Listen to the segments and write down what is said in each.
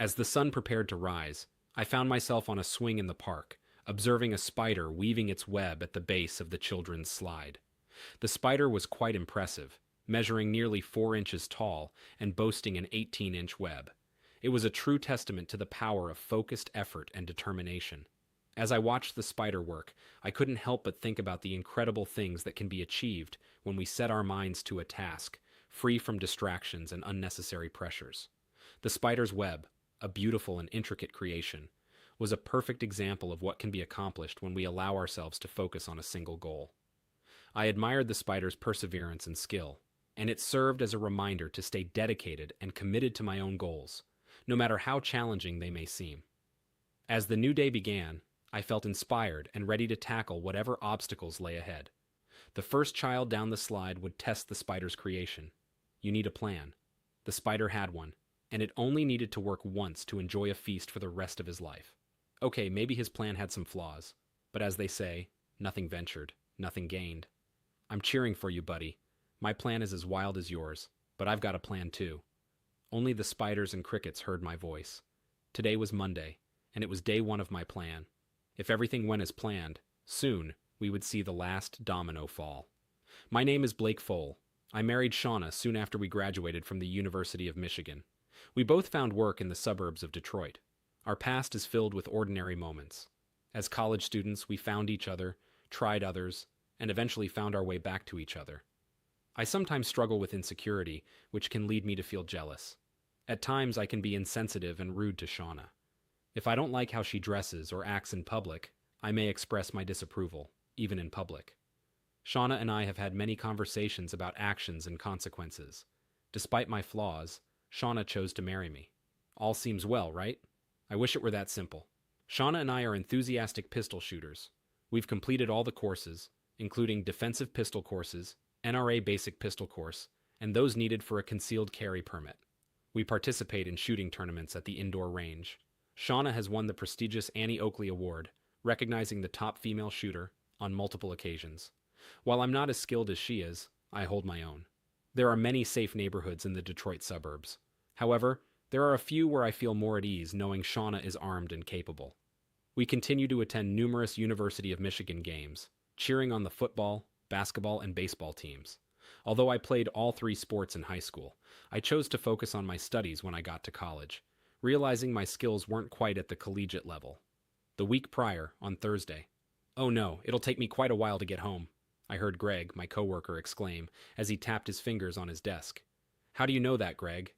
As the sun prepared to rise, I found myself on a swing in the park, observing a spider weaving its web at the base of the children's slide. The spider was quite impressive, measuring nearly 4 inches tall and boasting an 18-inch web. It was a true testament to the power of focused effort and determination. As I watched the spider work, I couldn't help but think about the incredible things that can be achieved when we set our minds to a task, free from distractions and unnecessary pressures. The spider's web, a beautiful and intricate creation, was a perfect example of what can be accomplished when we allow ourselves to focus on a single goal. I admired the spider's perseverance and skill, and it served as a reminder to stay dedicated and committed to my own goals, no matter how challenging they may seem. As the new day began, I felt inspired and ready to tackle whatever obstacles lay ahead. The first child down the slide would test the spider's creation. You need a plan. The spider had one, and it only needed to work once to enjoy a feast for the rest of his life. Okay, maybe his plan had some flaws, but as they say, nothing ventured, nothing gained. I'm cheering for you, buddy. My plan is as wild as yours, but I've got a plan too. Only the spiders and crickets heard my voice. Today was Monday, and it was day one of my plan. If everything went as planned, soon we would see the last domino fall. My name is Blake Fole. I married Shauna soon after we graduated from the University of Michigan. We both found work in the suburbs of Detroit. Our past is filled with ordinary moments. As college students, we found each other, tried others, and eventually found our way back to each other. I sometimes struggle with insecurity, which can lead me to feel jealous. At times, I can be insensitive and rude to Shauna. If I don't like how she dresses or acts in public, I may express my disapproval, even in public. Shauna and I have had many conversations about actions and consequences. Despite my flaws, Shauna chose to marry me. All seems well, right? I wish it were that simple. Shauna and I are enthusiastic pistol shooters. We've completed all the courses, including defensive pistol courses, NRA basic pistol course, and those needed for a concealed carry permit. We participate in shooting tournaments at the indoor range. Shauna has won the prestigious Annie Oakley Award, recognizing the top female shooter, on multiple occasions. While I'm not as skilled as she is, I hold my own. There are many safe neighborhoods in the Detroit suburbs. However, there are a few where I feel more at ease knowing Shauna is armed and capable. We continue to attend numerous University of Michigan games, cheering on the football, basketball, and baseball teams. Although I played all 3 sports in high school, I chose to focus on my studies when I got to college, realizing my skills weren't quite at the collegiate level. The week prior, on Thursday, "Oh no, it'll take me quite a while to get home," I heard Greg, my coworker, exclaim as he tapped his fingers on his desk. "How do you know that, Greg?"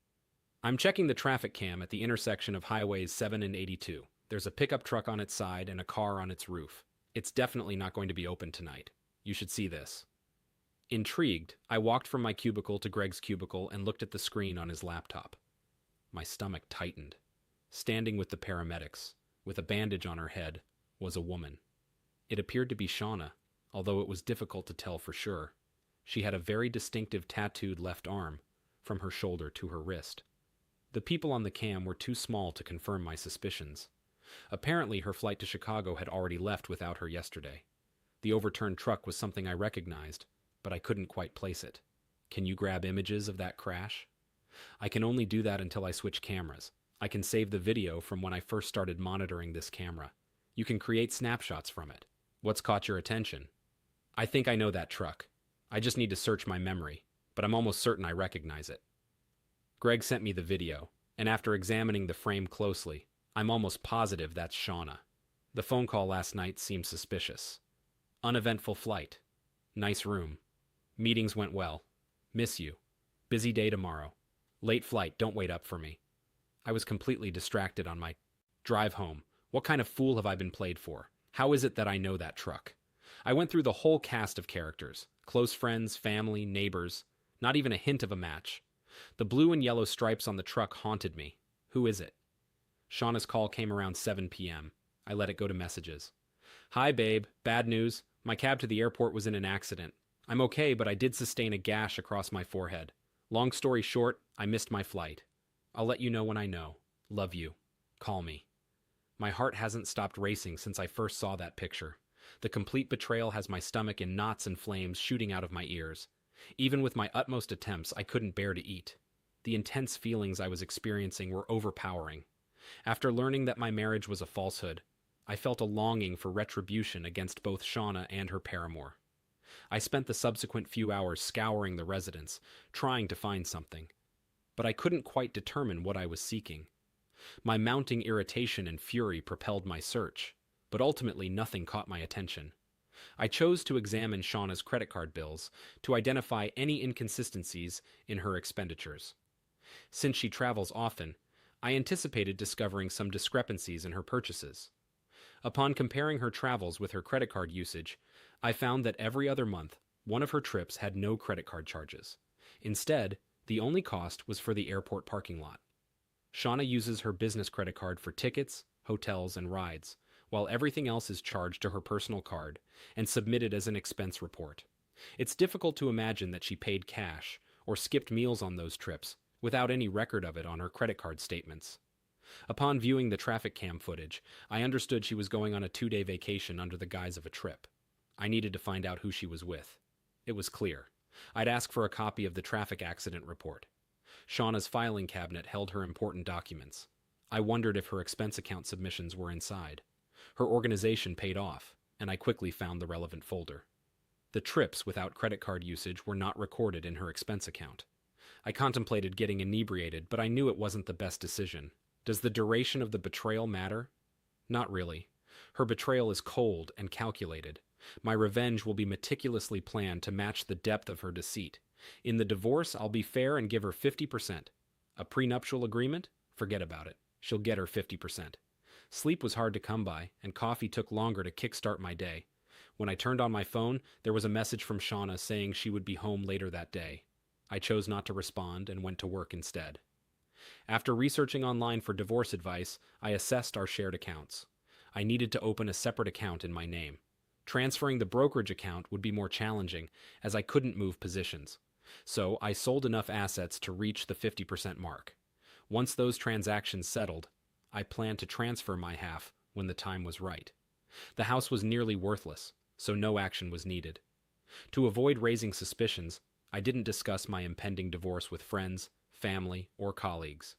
"I'm checking the traffic cam at the intersection of highways 7 and 82. There's a pickup truck on its side and a car on its roof. It's definitely not going to be open tonight. You should see this." Intrigued, I walked from my cubicle to Greg's cubicle and looked at the screen on his laptop. My stomach tightened. Standing with the paramedics, with a bandage on her head, was a woman. It appeared to be Shauna, although it was difficult to tell for sure. She had a very distinctive tattooed left arm, from her shoulder to her wrist. The people on the cam were too small to confirm my suspicions. Apparently, her flight to Chicago had already left without her yesterday. The overturned truck was something I recognized, but I couldn't quite place it. Can you grab images of that crash? I can only do that until I switch cameras. I can save the video from when I first started monitoring this camera. You can create snapshots from it. What's caught your attention? I think I know that truck. I just need to search my memory, but I'm almost certain I recognize it. Greg sent me the video, and after examining the frame closely, I'm almost positive that's Shauna. The phone call last night seemed suspicious. Uneventful flight. Nice room. Meetings went well. Miss you. Busy day tomorrow. Late flight, don't wait up for me. I was completely distracted on my drive home. What kind of fool have I been played for? How is it that I know that truck? I went through the whole cast of characters. Close friends, family, neighbors. Not even a hint of a match. The blue and yellow stripes on the truck haunted me. Who is it? Shauna's call came around 7 p.m. I let it go to messages. "Hi, babe. Bad news. My cab to the airport was in an accident. I'm okay, but I did sustain a gash across my forehead. Long story short, I missed my flight. I'll let you know when I know. Love you. Call me." My heart hasn't stopped racing since I first saw that picture. The complete betrayal has my stomach in knots and flames shooting out of my ears. Even with my utmost attempts, I couldn't bear to eat. The intense feelings I was experiencing were overpowering. After learning that my marriage was a falsehood, I felt a longing for retribution against both Shauna and her paramour. I spent the subsequent few hours scouring the residence, trying to find something, but I couldn't quite determine what I was seeking. My mounting irritation and fury propelled my search, but ultimately nothing caught my attention. I chose to examine Shauna's credit card bills to identify any inconsistencies in her expenditures. Since she travels often, I anticipated discovering some discrepancies in her purchases. Upon comparing her travels with her credit card usage, I found that every other month, one of her trips had no credit card charges. Instead, the only cost was for the airport parking lot. Shauna uses her business credit card for tickets, hotels, and rides, while everything else is charged to her personal card and submitted as an expense report. It's difficult to imagine that she paid cash or skipped meals on those trips without any record of it on her credit card statements. Upon viewing the traffic cam footage, I understood she was going on a 2-day vacation under the guise of a trip. I needed to find out who she was with. It was clear. I'd ask for a copy of the traffic accident report. Shauna's filing cabinet held her important documents. I wondered if her expense account submissions were inside. Her organization paid off, and I quickly found the relevant folder. The trips without credit card usage were not recorded in her expense account. I contemplated getting inebriated, but I knew it wasn't the best decision. Does the duration of the betrayal matter? Not really. Her betrayal is cold and calculated. My revenge will be meticulously planned to match the depth of her deceit. In the divorce, I'll be fair and give her 50%. A prenuptial agreement? Forget about it. She'll get her 50%. Sleep was hard to come by, and coffee took longer to kickstart my day. When I turned on my phone, there was a message from Shauna saying she would be home later that day. I chose not to respond and went to work instead. After researching online for divorce advice, I assessed our shared accounts. I needed to open a separate account in my name. Transferring the brokerage account would be more challenging, as I couldn't move positions. So I sold enough assets to reach the 50% mark. Once those transactions settled, I planned to transfer my half when the time was right. The house was nearly worthless, so no action was needed. To avoid raising suspicions, I didn't discuss my impending divorce with friends, family, or colleagues.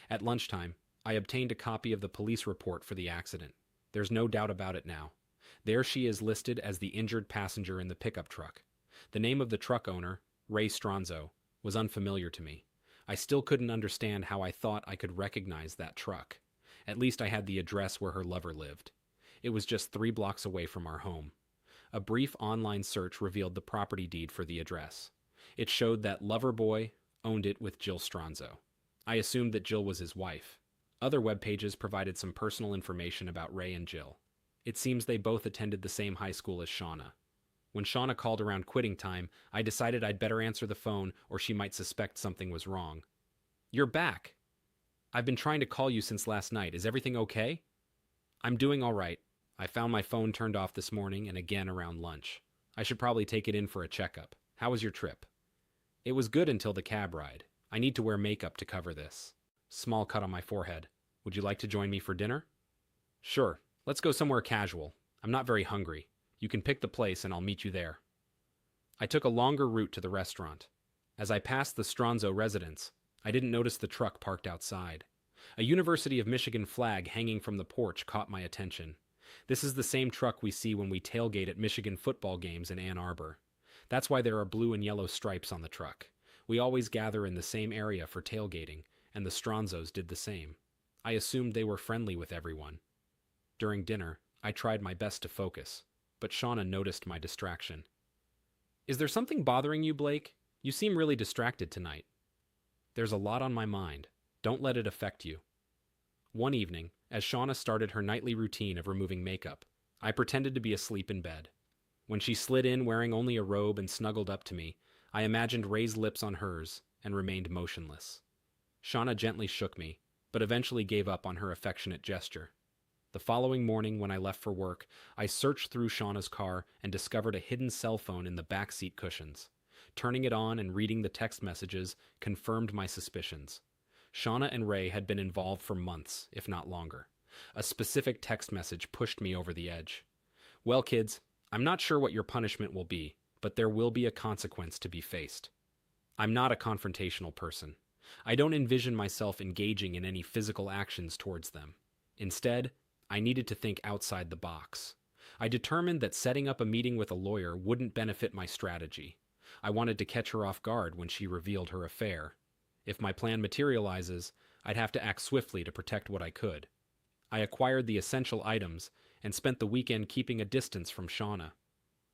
At lunchtime, I obtained a copy of the police report for the accident. There's no doubt about it now. There she is listed as the injured passenger in the pickup truck. The name of the truck owner, Ray Stronzo, was unfamiliar to me. I still couldn't understand how I thought I could recognize that truck. At least I had the address where her lover lived. It was just 3 blocks away from our home. A brief online search revealed the property deed for the address. It showed that lover boy owned it with Jill Stronzo. I assumed that Jill was his wife. Other web pages provided some personal information about Ray and Jill. It seems they both attended the same high school as Shauna. When Shauna called around quitting time, I decided I'd better answer the phone or she might suspect something was wrong. "You're back. I've been trying to call you since last night. Is everything okay?" "I'm doing all right. I found my phone turned off this morning and again around lunch. I should probably take it in for a checkup. How was your trip?" "It was good until the cab ride. I need to wear makeup to cover this." Small cut on my forehead. "Would you like to join me for dinner?" "Sure. Let's go somewhere casual. I'm not very hungry. You can pick the place and I'll meet you there." I took a longer route to the restaurant. As I passed the Stronzo residence, I didn't notice the truck parked outside. A University of Michigan flag hanging from the porch caught my attention. This is the same truck we see when we tailgate at Michigan football games in Ann Arbor. That's why there are blue and yellow stripes on the truck. We always gather in the same area for tailgating, and the Stronzos did the same. I assumed they were friendly with everyone. During dinner, I tried my best to focus, but Shauna noticed my distraction. "Is there something bothering you, Blake? You seem really distracted tonight." "There's a lot on my mind. Don't let it affect you." One evening, as Shauna started her nightly routine of removing makeup, I pretended to be asleep in bed. When she slid in wearing only a robe and snuggled up to me, I imagined Ray's lips on hers and remained motionless. Shauna gently shook me, but eventually gave up on her affectionate gesture. The following morning, when I left for work, I searched through Shauna's car and discovered a hidden cell phone in the back seat cushions. Turning it on and reading the text messages confirmed my suspicions. Shauna and Ray had been involved for months, if not longer. A specific text message pushed me over the edge. "Well, kids, I'm not sure what your punishment will be, but there will be a consequence to be faced." I'm not a confrontational person. I don't envision myself engaging in any physical actions towards them. Instead, I needed to think outside the box. I determined that setting up a meeting with a lawyer wouldn't benefit my strategy. I wanted to catch her off guard when she revealed her affair. If my plan materializes, I'd have to act swiftly to protect what I could. I acquired the essential items and spent the weekend keeping a distance from Shauna.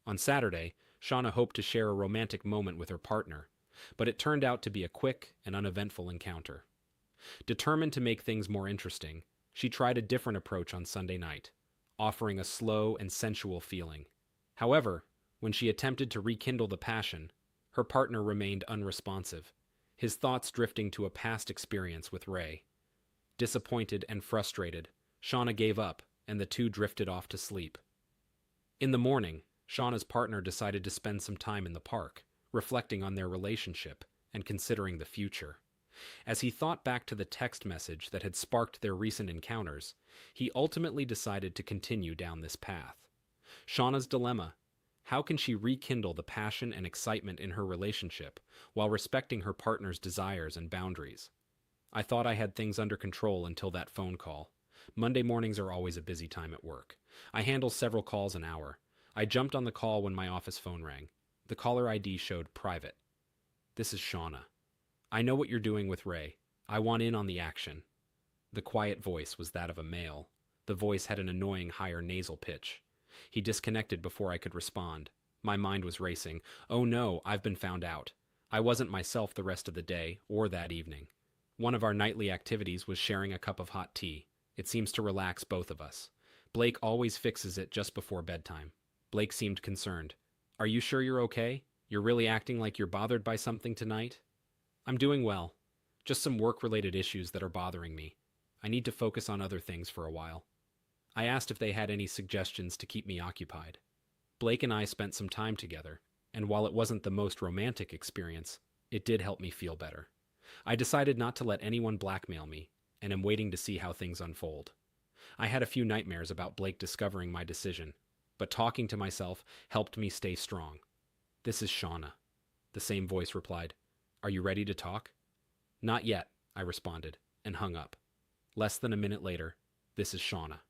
On Saturday, Shauna hoped to share a romantic moment with her partner, but it turned out to be a quick and uneventful encounter. Determined to make things more interesting, she tried a different approach on Sunday night, offering a slow and sensual feeling. However, when she attempted to rekindle the passion, her partner remained unresponsive, his thoughts drifting to a past experience with Ray. Disappointed and frustrated, Shauna gave up, and the two drifted off to sleep. In the morning, Shauna's partner decided to spend some time in the park, reflecting on their relationship and considering the future. As he thought back to the text message that had sparked their recent encounters, he ultimately decided to continue down this path. Shauna's dilemma: how can she rekindle the passion and excitement in her relationship while respecting her partner's desires and boundaries? I thought I had things under control until that phone call. Monday mornings are always a busy time at work. I handle several calls an hour. I jumped on the call when my office phone rang. The caller ID showed private. "This is Shauna. I know what you're doing with Ray. I want in on the action." The quiet voice was that of a male. The voice had an annoying higher nasal pitch. He disconnected before I could respond. My mind was racing. Oh no, I've been found out. I wasn't myself the rest of the day, or that evening. One of our nightly activities was sharing a cup of hot tea. It seems to relax both of us. Blake always fixes it just before bedtime. Blake seemed concerned. "Are you sure you're okay? You're really acting like you're bothered by something tonight?" "I'm doing well. Just some work-related issues that are bothering me. I need to focus on other things for a while." I asked if they had any suggestions to keep me occupied. Blake and I spent some time together, and while it wasn't the most romantic experience, it did help me feel better. I decided not to let anyone blackmail me, and am waiting to see how things unfold. I had a few nightmares about Blake discovering my decision, but talking to myself helped me stay strong. "This is Shauna." The same voice replied, "Are you ready to talk?" "Not yet," I responded, and hung up. Less than a minute later, "This is Shauna.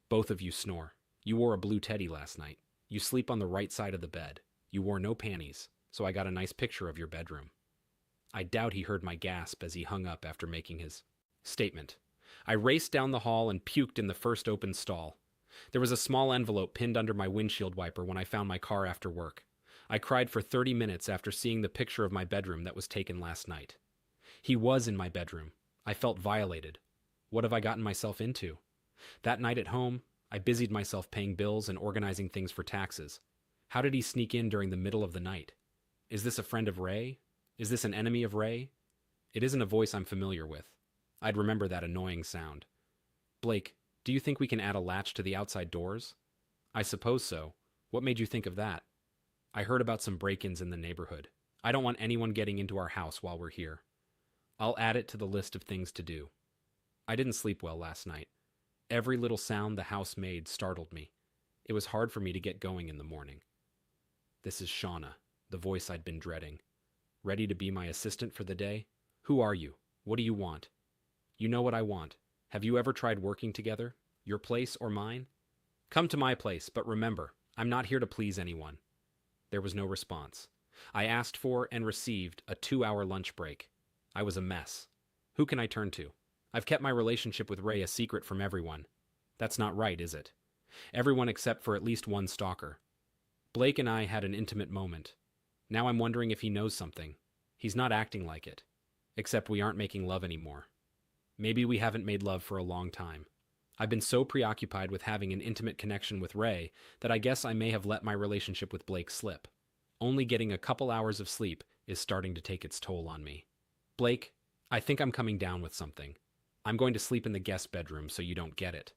Both of you snore. You wore a blue teddy last night. You sleep on the right side of the bed. You wore no panties, so I got a nice picture of your bedroom." I doubt he heard my gasp as he hung up after making his statement. I raced down the hall and puked in the first open stall. There was a small envelope pinned under my windshield wiper when I found my car after work. I cried for 30 minutes after seeing the picture of my bedroom that was taken last night. He was in my bedroom. I felt violated. What have I gotten myself into? That night at home, I busied myself paying bills and organizing things for taxes. How did he sneak in during the middle of the night? Is this a friend of Ray? Is this an enemy of Ray? It isn't a voice I'm familiar with. I'd remember that annoying sound. "Blake, do you think we can add a latch to the outside doors?" "I suppose so. What made you think of that?" "I heard about some break-ins in the neighborhood. I don't want anyone getting into our house while we're here." "I'll add it to the list of things to do." I didn't sleep well last night. Every little sound the house made startled me. It was hard for me to get going in the morning. "This is Shauna," the voice I'd been dreading. "Ready to be my assistant for the day? Who are you? What do you want?" "You know what I want. Have you ever tried working together? Your place or mine?" "Come to my place, but remember, I'm not here to please anyone." There was no response. I asked for and received a 2-hour lunch break. I was a mess. Who can I turn to? I've kept my relationship with Ray a secret from everyone. That's not right, is it? Everyone except for at least one stalker. Blake and I had an intimate moment. Now I'm wondering if he knows something. He's not acting like it. Except we aren't making love anymore. Maybe we haven't made love for a long time. I've been so preoccupied with having an intimate connection with Ray that I guess I may have let my relationship with Blake slip. Only getting a couple hours of sleep is starting to take its toll on me. "Blake, I think I'm coming down with something. I'm going to sleep in the guest bedroom so you don't get it."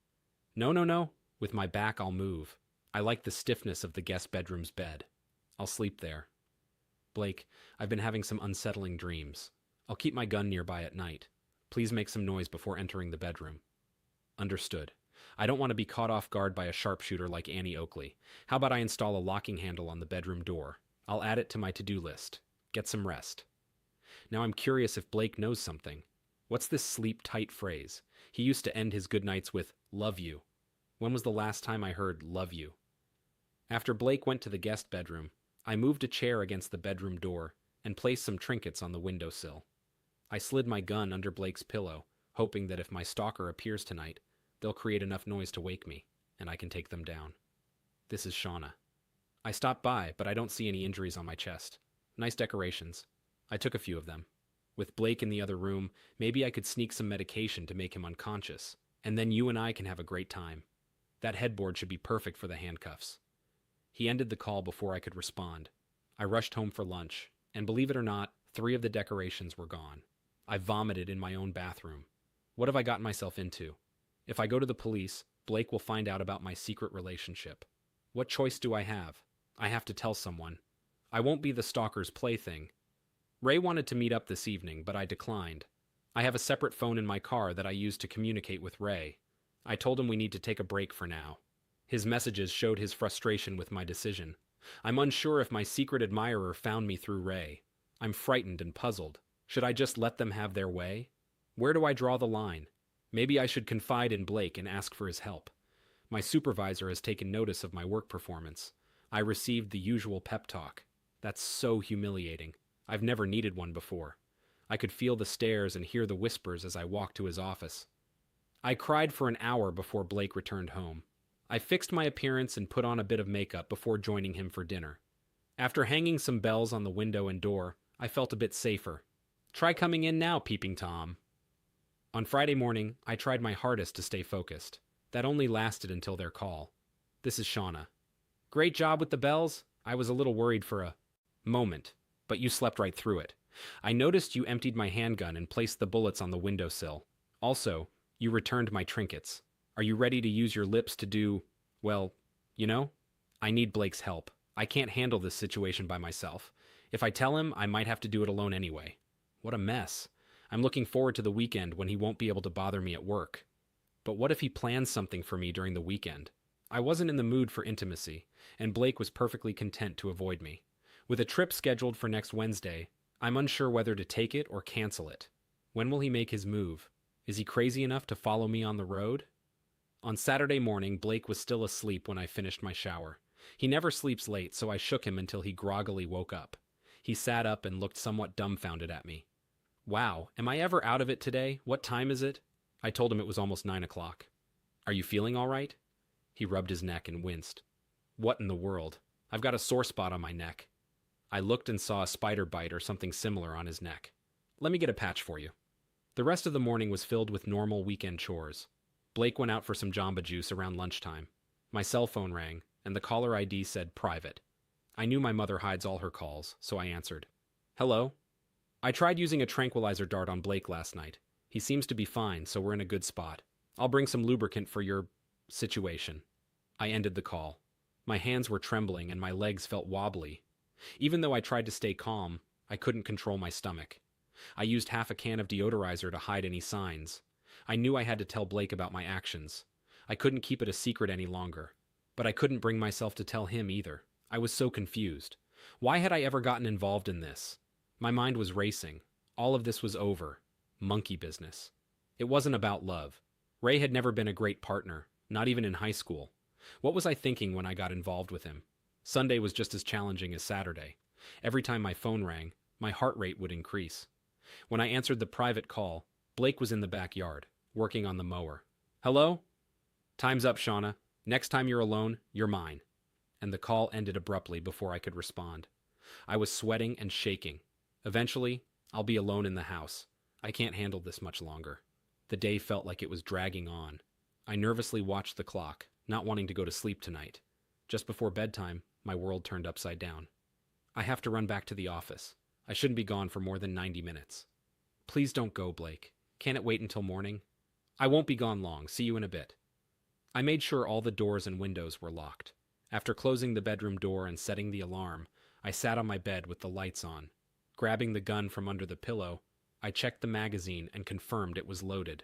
"No, no, no. With my back, I'll move. I like the stiffness of the guest bedroom's bed. I'll sleep there." "Blake, I've been having some unsettling dreams. I'll keep my gun nearby at night. Please make some noise before entering the bedroom." "Understood. I don't want to be caught off guard by a sharpshooter like Annie Oakley. How about I install a locking handle on the bedroom door? I'll add it to my to-do list. Get some rest." Now I'm curious if Blake knows something. What's this sleep tight phrase? He used to end his good nights with, love you. When was the last time I heard love you? After Blake went to the guest bedroom, I moved a chair against the bedroom door and placed some trinkets on the windowsill. I slid my gun under Blake's pillow, hoping that if my stalker appears tonight, they'll create enough noise to wake me, and I can take them down. This is Shauna. I stopped by, but I don't see any injuries on my chest. Nice decorations. I took a few of them. With Blake in the other room, maybe I could sneak some medication to make him unconscious, and then you and I can have a great time. That headboard should be perfect for the handcuffs. He ended the call before I could respond. I rushed home for lunch, and believe it or not, 3 of the decorations were gone. I vomited in my own bathroom. What have I gotten myself into? If I go to the police, Blake will find out about my secret relationship. What choice do I have? I have to tell someone. I won't be the stalker's plaything. Ray wanted to meet up this evening, but I declined. I have a separate phone in my car that I use to communicate with Ray. I told him we need to take a break for now. His messages showed his frustration with my decision. I'm unsure if my secret admirer found me through Ray. I'm frightened and puzzled. Should I just let them have their way? Where do I draw the line? Maybe I should confide in Blake and ask for his help. My supervisor has taken notice of my work performance. I received the usual pep talk. That's so humiliating. I've never needed one before. I could feel the stares and hear the whispers as I walked to his office. I cried for an hour before Blake returned home. I fixed my appearance and put on a bit of makeup before joining him for dinner. After hanging some bells on the window and door, I felt a bit safer. Try coming in now, Peeping Tom. On Friday morning, I tried my hardest to stay focused. That only lasted until their call. This is Shauna. Great job with the bells. I was a little worried for a moment, but you slept right through it. I noticed you emptied my handgun and placed the bullets on the windowsill. Also, you returned my trinkets. Are you ready to use your lips to do, well, you know? I need Blake's help. I can't handle this situation by myself. If I tell him, I might have to do it alone anyway. What a mess. I'm looking forward to the weekend when he won't be able to bother me at work. But what if he plans something for me during the weekend? I wasn't in the mood for intimacy, and Blake was perfectly content to avoid me. With a trip scheduled for next Wednesday, I'm unsure whether to take it or cancel it. When will he make his move? Is he crazy enough to follow me on the road? On Saturday morning, Blake was still asleep when I finished my shower. He never sleeps late, so I shook him until he groggily woke up. He sat up and looked somewhat dumbfounded at me. Wow, am I ever out of it today? What time is it? I told him it was almost 9 o'clock. Are you feeling all right? He rubbed his neck and winced. What in the world? I've got a sore spot on my neck. I looked and saw a spider bite or something similar on his neck. Let me get a patch for you. The rest of the morning was filled with normal weekend chores. Blake went out for some Jamba Juice around lunchtime. My cell phone rang, and the caller ID said private. I knew my mother hides all her calls, so I answered. Hello? I tried using a tranquilizer dart on Blake last night. He seems to be fine, so we're in a good spot. I'll bring some lubricant for your situation. I ended the call. My hands were trembling and my legs felt wobbly. Even though I tried to stay calm, I couldn't control my stomach. I used half a can of deodorizer to hide any signs. I knew I had to tell Blake about my actions. I couldn't keep it a secret any longer. But I couldn't bring myself to tell him either. I was so confused. Why had I ever gotten involved in this? My mind was racing. All of this was over. Monkey business. It wasn't about love. Ray had never been a great partner, not even in high school. What was I thinking when I got involved with him? Sunday was just as challenging as Saturday. Every time my phone rang, my heart rate would increase. When I answered the private call, Blake was in the backyard, working on the mower. Hello? Time's up, Shauna. Next time you're alone, you're mine. And the call ended abruptly before I could respond. I was sweating and shaking. Eventually, I'll be alone in the house. I can't handle this much longer. The day felt like it was dragging on. I nervously watched the clock, not wanting to go to sleep tonight. Just before bedtime, my world turned upside down. I have to run back to the office. I shouldn't be gone for more than 90 minutes. Please don't go, Blake. Can't it wait until morning? I won't be gone long. See you in a bit. I made sure all the doors and windows were locked. After closing the bedroom door and setting the alarm, I sat on my bed with the lights on. Grabbing the gun from under the pillow, I checked the magazine and confirmed it was loaded.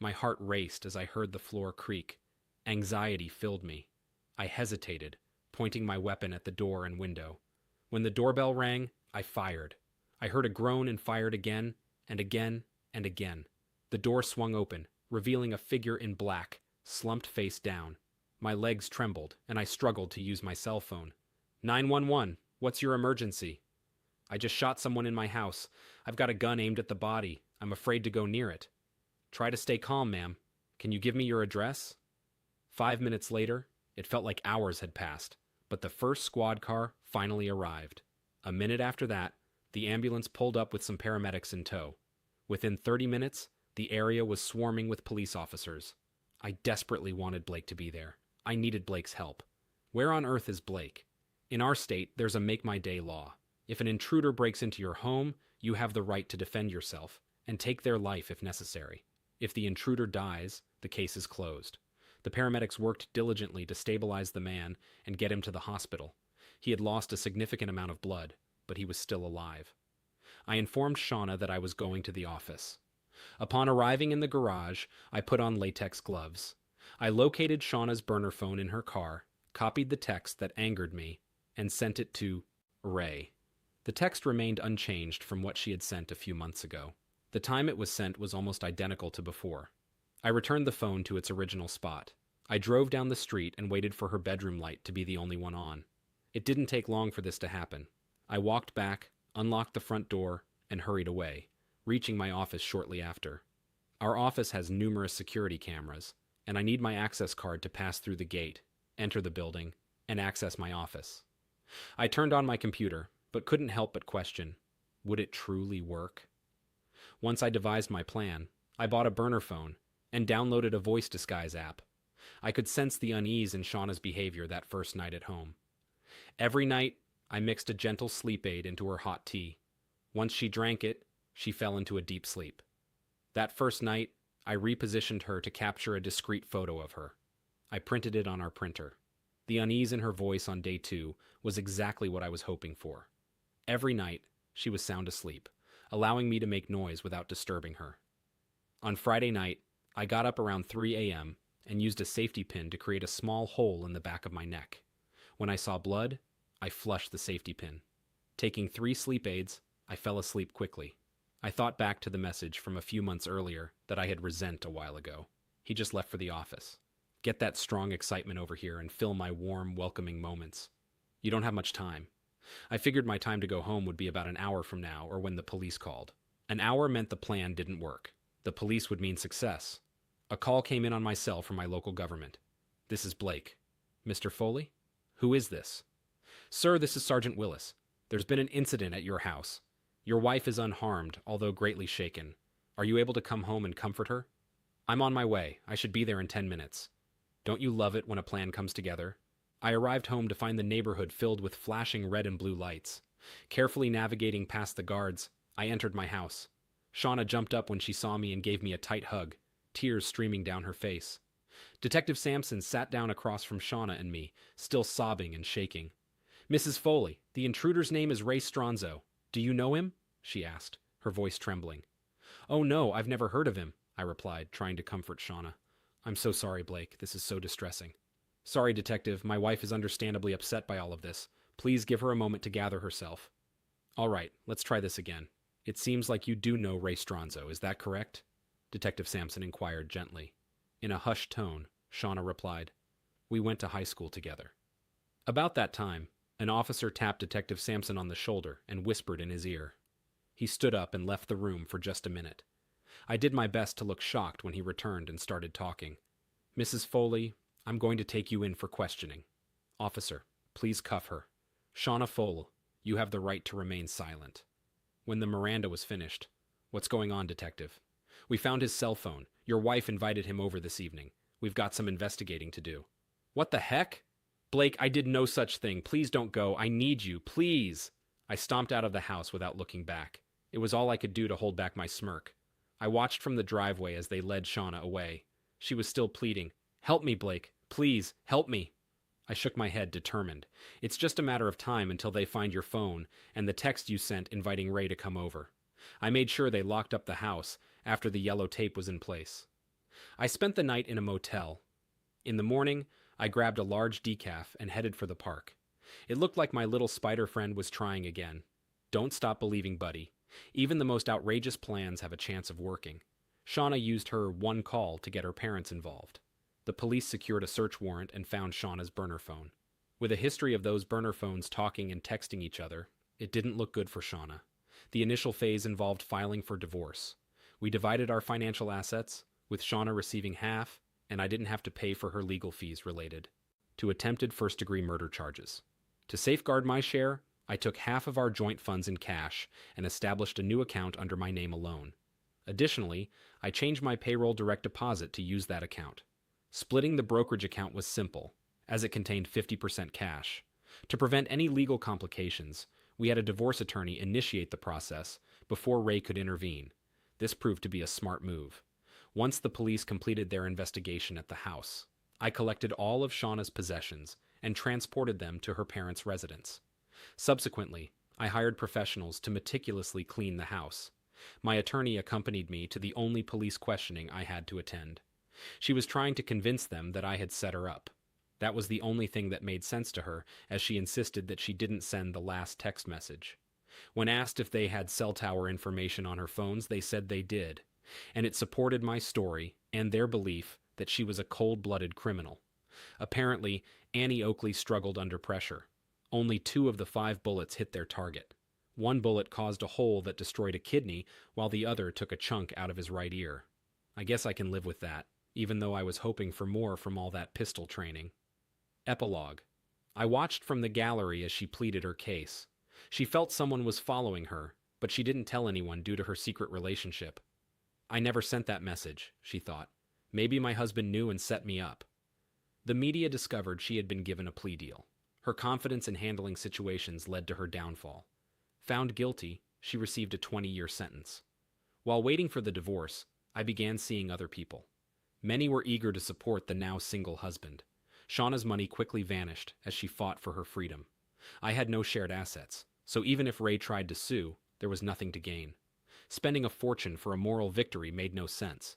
My heart raced as I heard the floor creak. Anxiety filled me. I hesitated, pointing my weapon at the door and window. When the doorbell rang, I fired. I heard a groan and fired again, and again, and again. The door swung open, revealing a figure in black, slumped face down. My legs trembled, and I struggled to use my cell phone. 911, what's your emergency? I just shot someone in my house. I've got a gun aimed at the body. I'm afraid to go near it. Try to stay calm, ma'am. Can you give me your address? 5 minutes later, it felt like hours had passed, but the first squad car finally arrived. A minute after that, the ambulance pulled up with some paramedics in tow. Within 30 minutes, the area was swarming with police officers. I desperately wanted Blake to be there. I needed Blake's help. Where on earth is Blake? In our state, there's a make my day law. If an intruder breaks into your home, you have the right to defend yourself and take their life if necessary. If the intruder dies, the case is closed. The paramedics worked diligently to stabilize the man and get him to the hospital. He had lost a significant amount of blood, but he was still alive. I informed Shauna that I was going to the office. Upon arriving in the garage, I put on latex gloves. I located Shauna's burner phone in her car, copied the text that angered me, and sent it to Ray. The text remained unchanged from what she had sent a few months ago. The time it was sent was almost identical to before. I returned the phone to its original spot. I drove down the street and waited for her bedroom light to be the only one on. It didn't take long for this to happen. I walked back, unlocked the front door, and hurried away, reaching my office shortly after. Our office has numerous security cameras, and I need my access card to pass through the gate, enter the building, and access my office. I turned on my computer, but couldn't help but question, would it truly work? Once I devised my plan, I bought a burner phone and downloaded a voice disguise app. I could sense the unease in Shauna's behavior that first night at home. Every night, I mixed a gentle sleep aid into her hot tea. Once she drank it, she fell into a deep sleep. That first night, I repositioned her to capture a discreet photo of her. I printed it on our printer. The unease in her voice on day 2 was exactly what I was hoping for. Every night, she was sound asleep, allowing me to make noise without disturbing her. On Friday night, I got up around 3 a.m. and used a safety pin to create a small hole in the back of my neck. When I saw blood, I flushed the safety pin. Taking 3 sleep aids, I fell asleep quickly. I thought back to the message from a few months earlier that I had resent a while ago. He just left for the office. Get that strong excitement over here and fill my warm, welcoming moments. You don't have much time. I figured my time to go home would be about an hour from now or when the police called. An hour meant the plan didn't work. The police would mean success. A call came in on my cell from my local government. This is Blake. Mr. Foley? Who is this? Sir, this is Sergeant Willis. There's been an incident at your house. Your wife is unharmed, although greatly shaken. Are you able to come home and comfort her? I'm on my way. I should be there in 10 minutes. Don't you love it when a plan comes together? I arrived home to find the neighborhood filled with flashing red and blue lights. Carefully navigating past the guards, I entered my house. Shauna jumped up when she saw me and gave me a tight hug, tears streaming down her face. Detective Sampson sat down across from Shauna and me, still sobbing and shaking. Mrs. Foley, the intruder's name is Ray Stronzo. Do you know him? She asked, her voice trembling. Oh no, I've never heard of him, I replied, trying to comfort Shauna. I'm so sorry, Blake. This is so distressing. Sorry, Detective. My wife is understandably upset by all of this. Please give her a moment to gather herself. All right, let's try this again. It seems like you do know Ray Stronzo, is that correct? Detective Sampson inquired gently. In a hushed tone, Shauna replied, We went to high school together. About that time, an officer tapped Detective Sampson on the shoulder and whispered in his ear. He stood up and left the room for just a minute. I did my best to look shocked when he returned and started talking. Mrs. Foley, I'm going to take you in for questioning. Officer, please cuff her. Shauna Foley, you have the right to remain silent. When the Miranda was finished, What's going on, Detective? We found his cell phone. Your wife invited him over this evening. We've got some investigating to do. What the heck? Blake, I did no such thing. Please don't go. I need you. Please. I stomped out of the house without looking back. It was all I could do to hold back my smirk. I watched from the driveway as they led Shauna away. She was still pleading. Help me, Blake. Please, help me. I shook my head, determined. It's just a matter of time until they find your phone and the text you sent inviting Ray to come over. I made sure they locked up the house after the yellow tape was in place. I spent the night in a motel. In the morning, I grabbed a large decaf and headed for the park. It looked like my little spider friend was trying again. Don't stop believing, buddy. Even the most outrageous plans have a chance of working. Shauna used her one call to get her parents involved. The police secured a search warrant and found Shauna's burner phone. With a history of those burner phones talking and texting each other, it didn't look good for Shauna. The initial phase involved filing for divorce. We divided our financial assets, with Shauna receiving half, and I didn't have to pay for her legal fees related to attempted first-degree murder charges. To safeguard my share, I took half of our joint funds in cash and established a new account under my name alone. Additionally, I changed my payroll direct deposit to use that account. Splitting the brokerage account was simple, as it contained 50% cash. To prevent any legal complications, we had a divorce attorney initiate the process before Ray could intervene. This proved to be a smart move. Once the police completed their investigation at the house, I collected all of Shauna's possessions and transported them to her parents' residence. Subsequently, I hired professionals to meticulously clean the house. My attorney accompanied me to the only police questioning I had to attend. She was trying to convince them that I had set her up. That was the only thing that made sense to her, as she insisted that she didn't send the last text message. When asked if they had cell tower information on her phones, they said they did, and it supported my story and their belief that she was a cold-blooded criminal. Apparently, Annie Oakley struggled under pressure. Only 2 of the 5 bullets hit their target. One bullet caused a hole that destroyed a kidney, while the other took a chunk out of his right ear. I guess I can live with that, even though I was hoping for more from all that pistol training. Epilogue. I watched from the gallery as she pleaded her case. She felt someone was following her, but she didn't tell anyone due to her secret relationship. I never sent that message, she thought. Maybe my husband knew and set me up. The media discovered she had been given a plea deal. Her confidence in handling situations led to her downfall. Found guilty, she received a 20-year sentence. While waiting for the divorce, I began seeing other people. Many were eager to support the now single husband. Shauna's money quickly vanished as she fought for her freedom. I had no shared assets, so even if Ray tried to sue, there was nothing to gain. Spending a fortune for a moral victory made no sense.